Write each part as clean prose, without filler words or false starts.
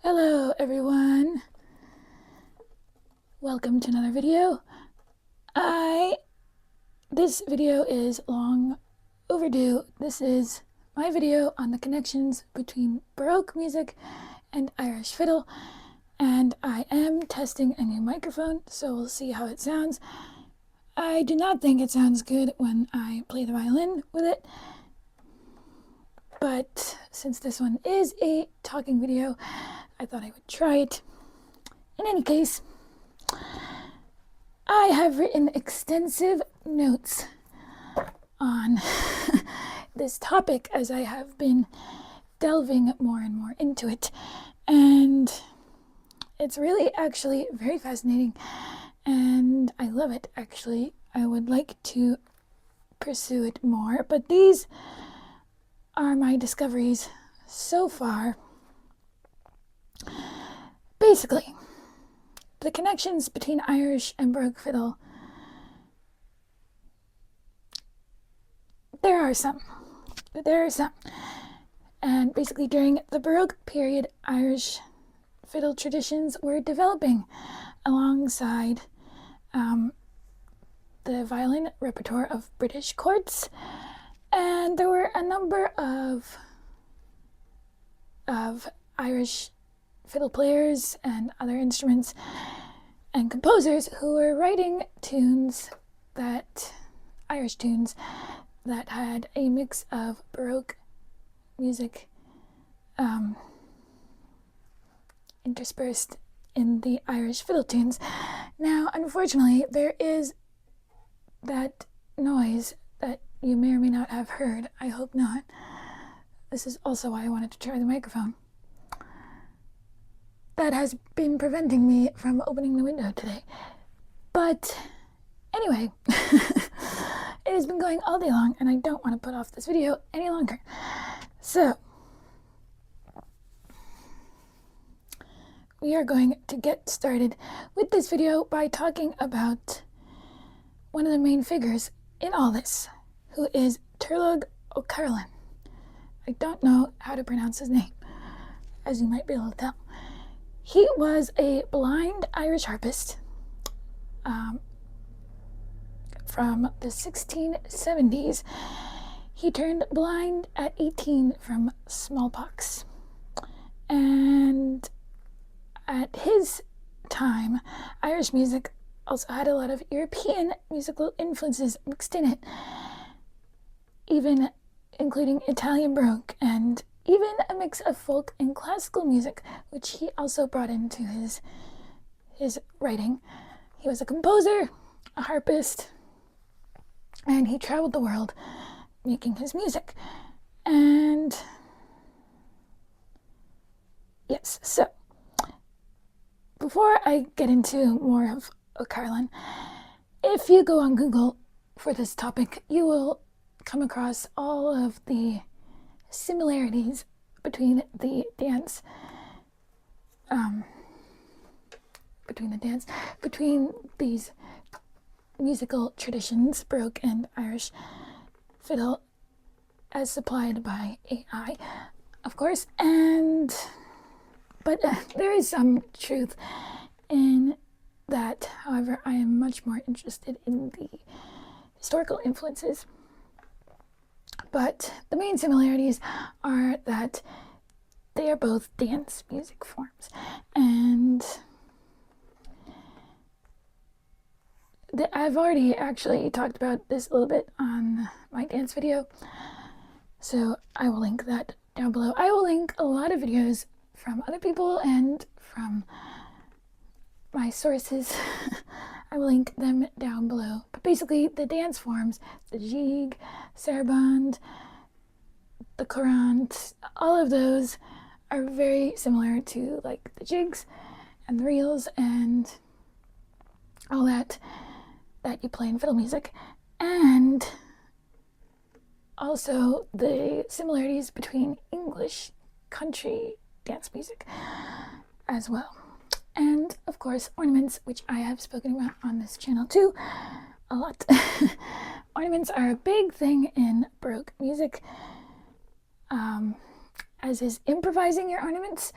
Hello everyone, welcome to another video. This video is long overdue. This is my video on the connections between Baroque music and Irish fiddle, and I am testing a new microphone, so we'll see how it sounds. I do not think it sounds good when I play the violin with it, but since this one is a talking video, I thought I would try it. In any case, I have written extensive notes on this topic as I have been delving more and more into it, and it's really actually very fascinating, and I love it. Actually, I would like to pursue it more, but these are my discoveries so far. Basically, the connections between Irish and Baroque fiddle, there are some, and basically during the Baroque period, Irish fiddle traditions were developing alongside the violin repertoire of British courts, and there were a number of Irish fiddle players and other instruments and composers who were writing Irish tunes that had a mix of Baroque music interspersed in the Irish fiddle tunes. Now, unfortunately, there is that noise that you may or may not have heard. I hope not. This is also why I wanted to try the microphone. That has been preventing me from opening the window today. But anyway, it has been going all day long, and I don't want to put off this video any longer. So, we are going to get started with this video by talking about one of the main figures in all this, who is Turlogh O'Carolan. I don't know how to pronounce his name, as you might be able to tell. He was a blind Irish harpist from the 1670s. He turned blind at 18 from smallpox. And at his time, Irish music also had a lot of European musical influences mixed in it, even including Italian Baroque and even a mix of folk and classical music, which he also brought into his writing. He was a composer, a harpist, and he traveled the world making his music. And yes, so before I get into more of O'Carolan, if you go on Google for this topic, you will come across all of the similarities between these musical traditions, Baroque and Irish fiddle, as supplied by AI, of course, but there is some truth in that. However, I am much more interested in the historical influences. But the main similarities are that they are both dance music forms. And I've already actually talked about this a little bit on my dance video, so I will link that down below. I will link a lot of videos from other people and from my sources. I will link them down below. But basically, the dance forms, the jig, saraband, the courant, all of those are very similar to like the jigs and the reels and all that you play in fiddle music. And also the similarities between English country dance music as well. And of course, ornaments, which I have spoken about on this channel too, a lot. Ornaments are a big thing in Baroque music, as is improvising your ornaments.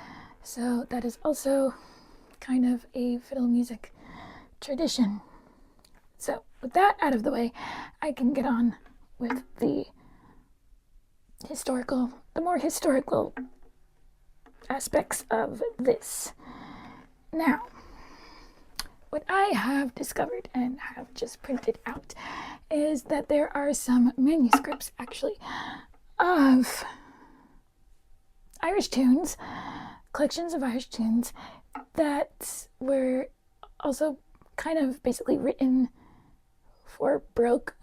So that is also kind of a fiddle music tradition. So with that out of the way, I can get on with the more historical aspects of this. Now, what I have discovered and have just printed out is that there are some manuscripts actually of Irish tunes, collections of Irish tunes that were also kind of basically written for Baroque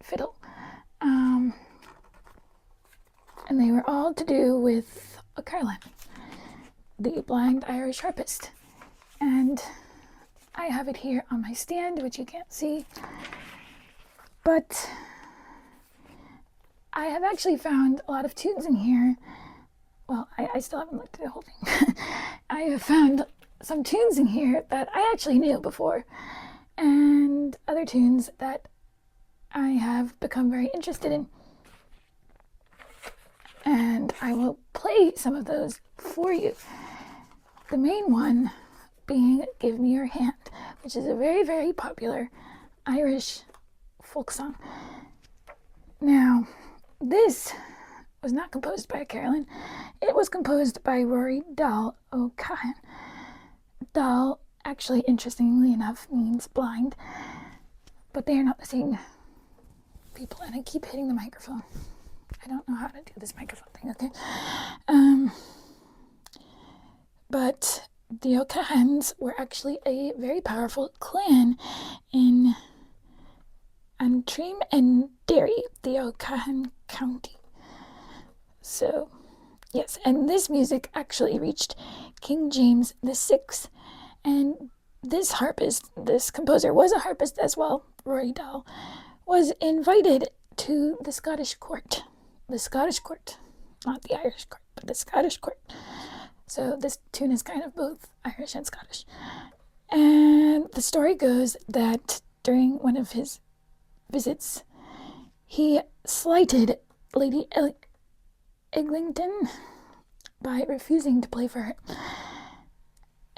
fiddle. And they were all to do with O'Carolan, the blind Irish harpist. And I have it here on my stand, which you can't see. But I have actually found a lot of tunes in here. Well, I still haven't looked at the whole thing. I have found some tunes in here that I actually knew before, and other tunes that I have become very interested in. And I will play some of those for you. The main one being Give Me Your Hand, which is a very, very popular Irish folk song. Now, this was not composed by Carolan. It was composed by Rory Dall O'Cahan. Dall, actually, interestingly enough, means blind, but they are not the same people, and I keep hitting the microphone. I don't know how to do this microphone thing, okay? But the O'Cahans were actually a very powerful clan in Antrim and Derry, the O'Cahan County. So, yes, and this music actually reached King James VI, and this composer was a harpist as well, Rory Dall, was invited to the Scottish court. The Scottish court, not the Irish court, but the Scottish court. So this tune is kind of both Irish and Scottish. And the story goes that during one of his visits, he slighted Lady Eglinton by refusing to play for her.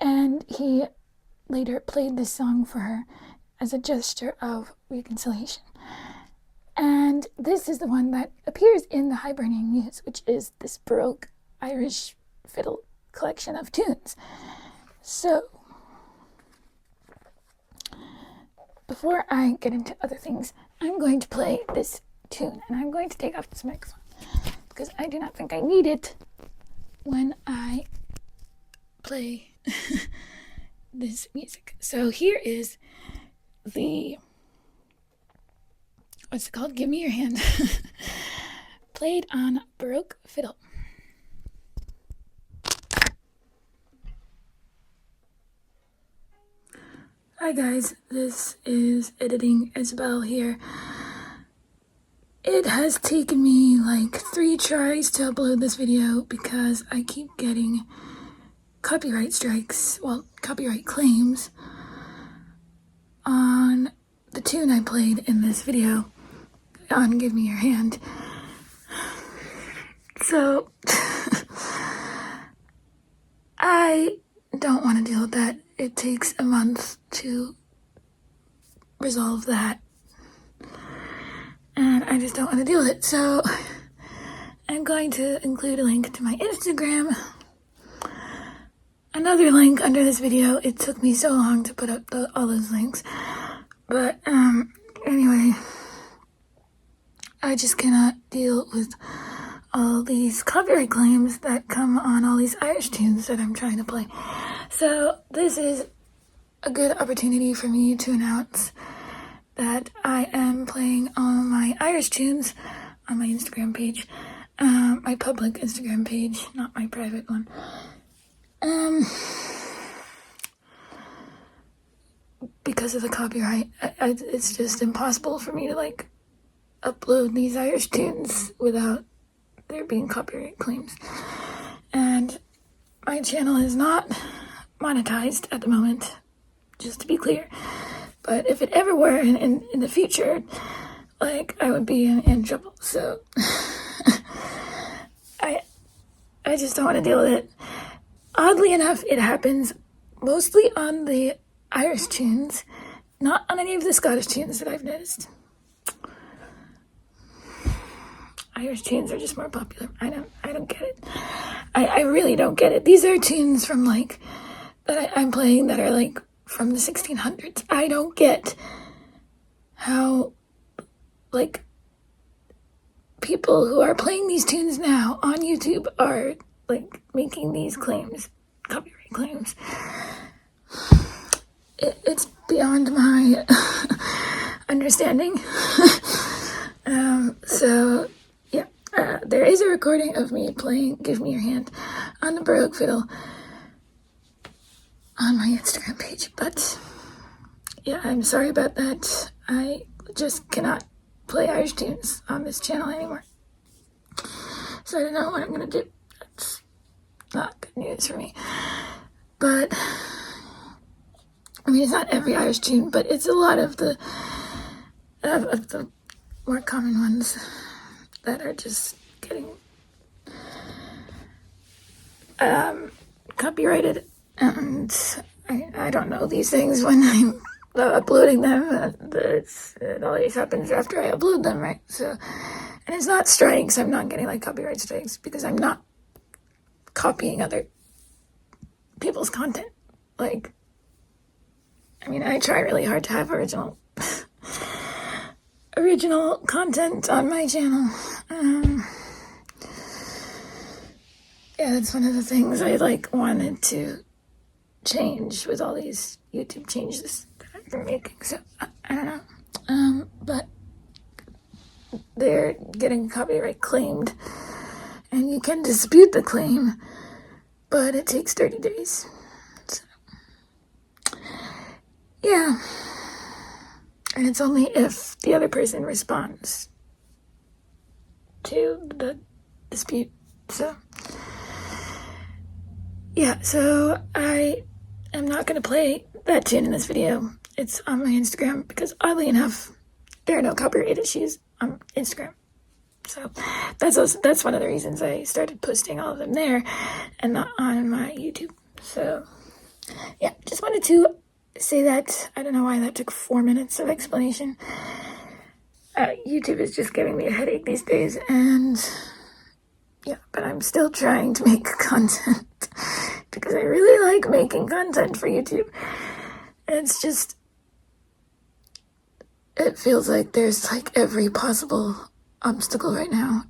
And he later played this song for her as a gesture of reconciliation. And this is the one that appears in the Hibernian Muse, which is this Baroque Irish fiddle collection of tunes. So, before I get into other things, I'm going to play this tune, and I'm going to take off this microphone because I do not think I need it when I play this music. So here is the, what's it called? Give Me Your Hand. Played on Baroque fiddle. Hi guys, this is Editing Isabel here. It has taken me like 3 tries to upload this video because I keep getting copyright strikes, well, copyright claims on the tune I played in this video on Give Me Your Hand. So, I don't want to deal with that. It takes a month to resolve that, and I just don't want to deal with it. So I'm going to include a link to my Instagram, another link under this video. It took me so long to put up all those links, but anyway, I just cannot deal with all these copyright claims that come on all these Irish tunes that I'm trying to play. So this is a good opportunity for me to announce that I am playing all my Irish tunes on my Instagram page, my public Instagram page, not my private one. Because of the copyright, it's just impossible for me to like upload these Irish tunes without there being copyright claims. And my channel is not monetized at the moment, just to be clear. But if it ever were in the future, like, I would be in trouble. So I just don't want to deal with it. Oddly enough, it happens mostly on the Irish tunes, not on any of the Scottish tunes that I've noticed. Irish tunes are just more popular. I don't get it. I really don't get it. These are tunes from like that I'm playing that are like from the 1600s. I don't get how like people who are playing these tunes now on YouTube are like making these claims, copyright claims. It's beyond my understanding. So yeah, there is a recording of me playing Give Me Your Hand on the Baroque fiddle on my Instagram page, but yeah, I'm sorry about that. I just cannot play Irish tunes on this channel anymore. So I don't know what I'm gonna do. That's not good news for me. But I mean, it's not every Irish tune, but it's a lot of the more common ones that are just getting copyrighted. And I don't know these things when I'm uploading them. It always happens after I upload them, right? So, and it's not strikes. I'm not getting like copyright strikes because I'm not copying other people's content. Like, I mean, I try really hard to have original content on my channel. Yeah, that's one of the things I like wanted to change with all these YouTube changes that I've been making. So I don't know, but they're getting copyright claimed, and you can dispute the claim, but it takes 30 days. So, yeah. And it's only if the other person responds to the dispute. So, yeah, so I am not going to play that tune in this video. It's on my Instagram because, oddly enough, there are no copyright issues on Instagram. So that's one of the reasons I started posting all of them there and not on my YouTube. So, yeah, just wanted to say that. I don't know why that took 4 minutes of explanation. YouTube is just giving me a headache these days, and yeah, but I'm still trying to make content because I really like making content for YouTube. It's just, it feels like there's like every possible obstacle right now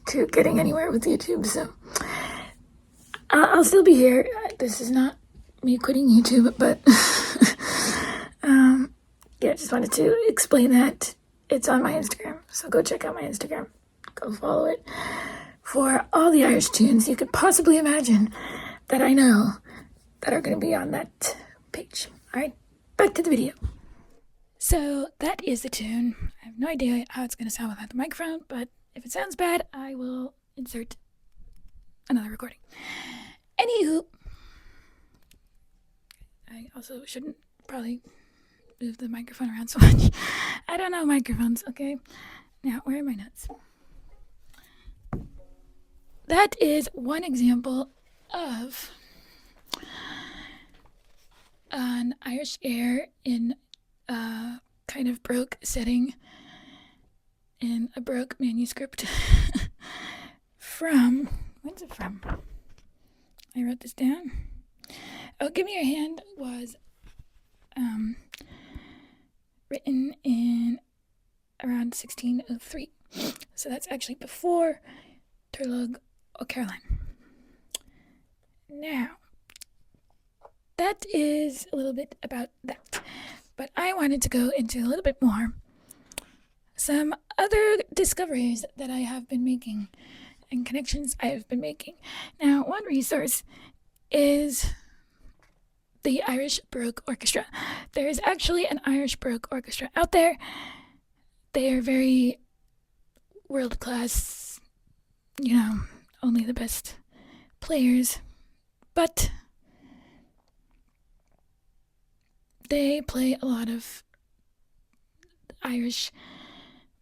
to getting anywhere with YouTube. So I'll still be here. This is not me quitting YouTube, but yeah, just wanted to explain that it's on my Instagram. So go check out my Instagram. Go follow it for all the Irish tunes you could possibly imagine that I know that are going to be on that page. All right, back to the video. So that is the tune. I have no idea how it's going to sound without the microphone, but if it sounds bad, I will insert another recording. Anywho, I also shouldn't probably move the microphone around so much. I don't know microphones, okay? Now, where are my notes? That is one example of an Irish air in a kind of Baroque setting in a Baroque manuscript from, when's it from? I wrote this down. Oh, Give Me Your Hand was written in around 1603. So that's actually before Turlogh O'Caroline. Now, that is a little bit about that. But I wanted to go into a little bit more some other discoveries that I have been making and connections I have been making. Now, one resource is the Irish Baroque Orchestra. There is actually an Irish Baroque Orchestra out there. They are very world-class, only the best players, but they play a lot of Irish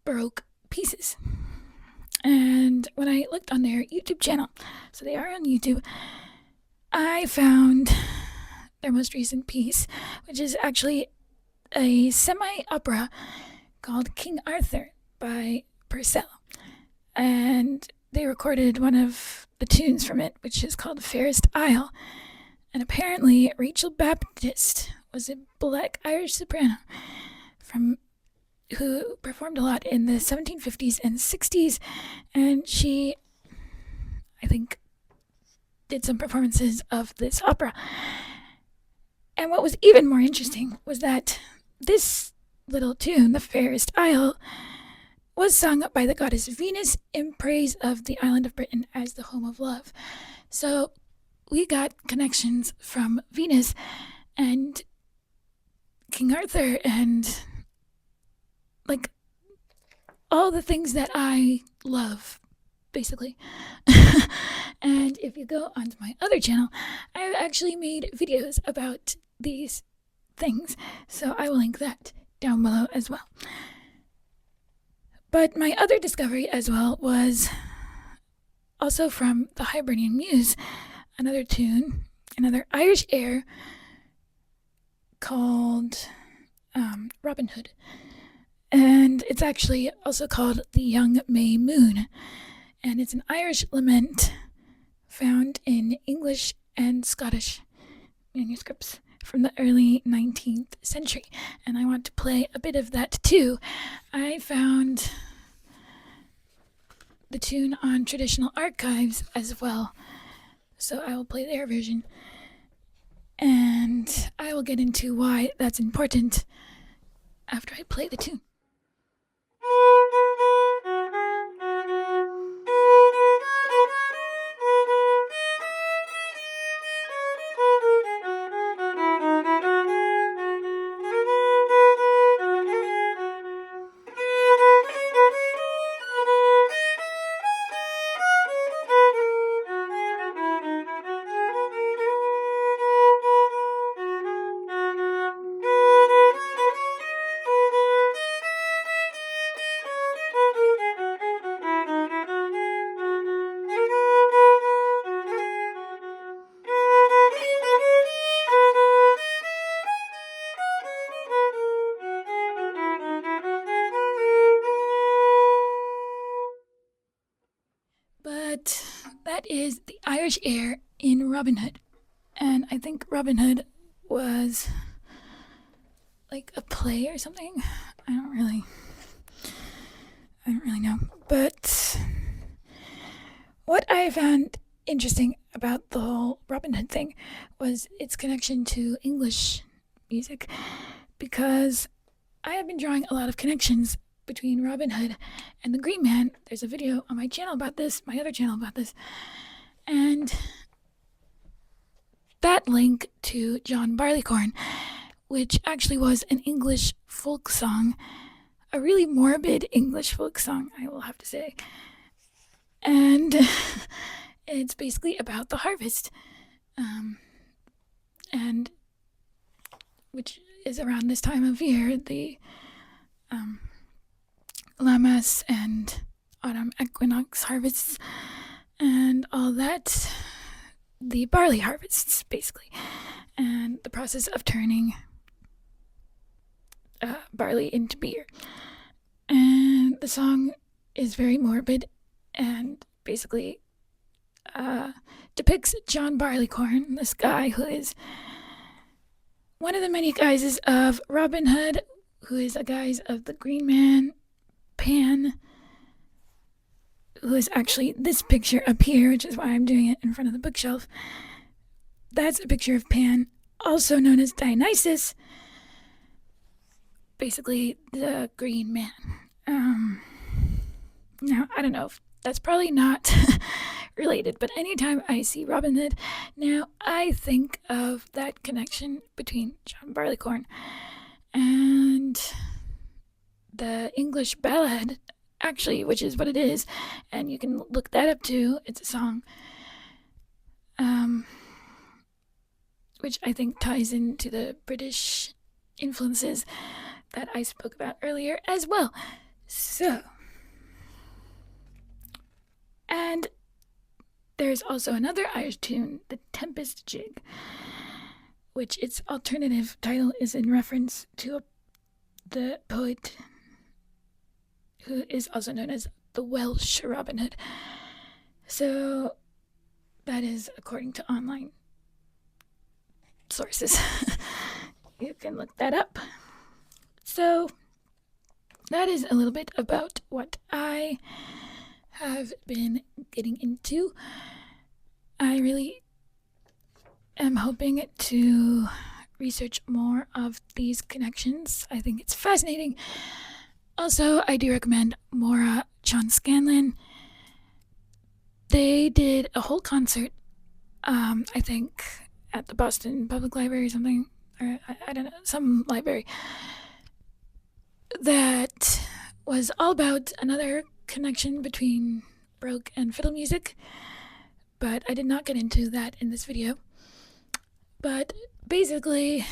Baroque pieces. And when I looked on their YouTube channel, so they are on YouTube, I found their most recent piece, which is actually a semi-opera called King Arthur by Purcell. And they recorded one of the tunes from it, which is called Fairest Isle. And apparently Rachel Baptist was a black Irish soprano who performed a lot in the 1750s and 60s, and she, I think, did some performances of this opera. And what was even more interesting was that this little tune, The Fairest Isle, was sung by the goddess Venus in praise of the island of Britain as the home of love. So we got connections from Venus and King Arthur and like all the things that I love, basically. And if you go onto my other channel, I've actually made videos about these things, so I will link that down below as well. But my other discovery as well was also from the Hibernian Muse, another tune, another Irish air called Robin Hood. And it's actually also called The Young May Moon. And it's an Irish lament found in English and Scottish manuscripts from the early 19th century. And I want to play a bit of that too. I found the tune on Traditional Archives as well. So I will play their version. And I will get into why that's important after I play the tune. But that is the Irish air in Robin Hood. And I think Robin Hood was like a play or something. I don't really know. But what I found interesting about the whole Robin Hood thing was its connection to English music, because I have been drawing a lot of connections between Robin Hood and the Green Man. There's a video on my channel about this, my other channel about this, and that link to John Barleycorn, which actually was an English folk song, a really morbid English folk song, I will have to say. And it's basically about the harvest, and which is around this time of year, the Lammas and autumn equinox harvests and all that, the barley harvests basically, and the process of turning barley into beer. And the song is very morbid and basically depicts John Barleycorn, this guy who is one of the many guises of Robin Hood, who is a guise of the Green Man, Pan, who is actually this picture up here, which is why I'm doing it in front of the bookshelf. That's a picture of Pan, also known as Dionysus, basically the Green Man. Now, I don't know if that's probably not related, but anytime I see Robin Hood now, I think of that connection between John Barleycorn and the English ballad, actually, which is what it is, and you can look that up too. It's a song which I think ties into the British influences that I spoke about earlier as well. So And there's also another Irish tune, the Tempest Jig, which its alternative title is in reference to the poet who is also known as the Welsh Robin Hood. So that is according to online sources. You can look that up. So that is a little bit about what I have been getting into. I really am hoping to research more of these connections. I think it's fascinating. Also, I do recommend Maura John Scanlon. They did a whole concert, I think, at the Boston Public Library or something, or I don't know, some library, that was all about another connection between Baroque and Fiddle music, but I did not get into that in this video. But basically,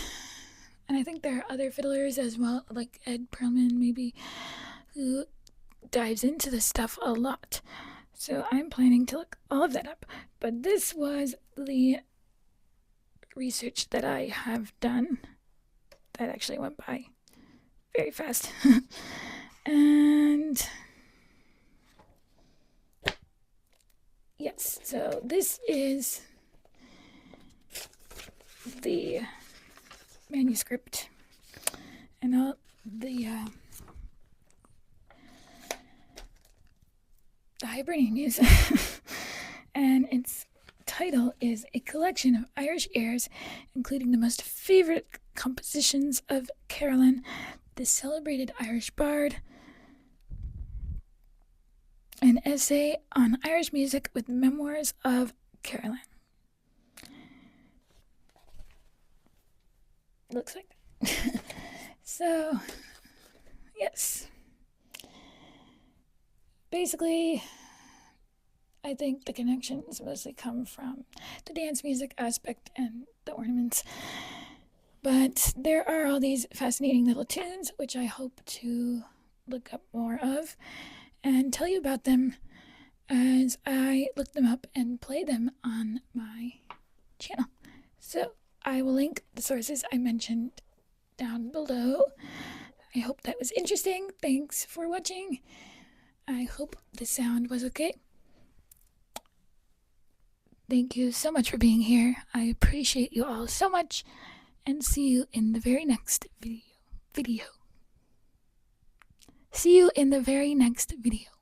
and I think there are other fiddlers as well, like Ed Perlman maybe, who dives into this stuff a lot. So I'm planning to look all of that up. But this was the research that I have done. That actually went by very fast. And yes, so this is the manuscript and all the Hibernian news. And its title is A Collection of Irish Airs, including the most favorite compositions of Carolan, the celebrated Irish bard, an essay on Irish music with memoirs of Carolan. Looks like that. So, yes. Basically, I think the connections mostly come from the dance music aspect and the ornaments. But there are all these fascinating little tunes, which I hope to look up more of and tell you about them as I look them up and play them on my channel. So I will link the sources I mentioned down below. I hope that was interesting. Thanks for watching. I hope the sound was okay. Thank you so much for being here. I appreciate you all so much, and see you in the very next video. See you in the very next video.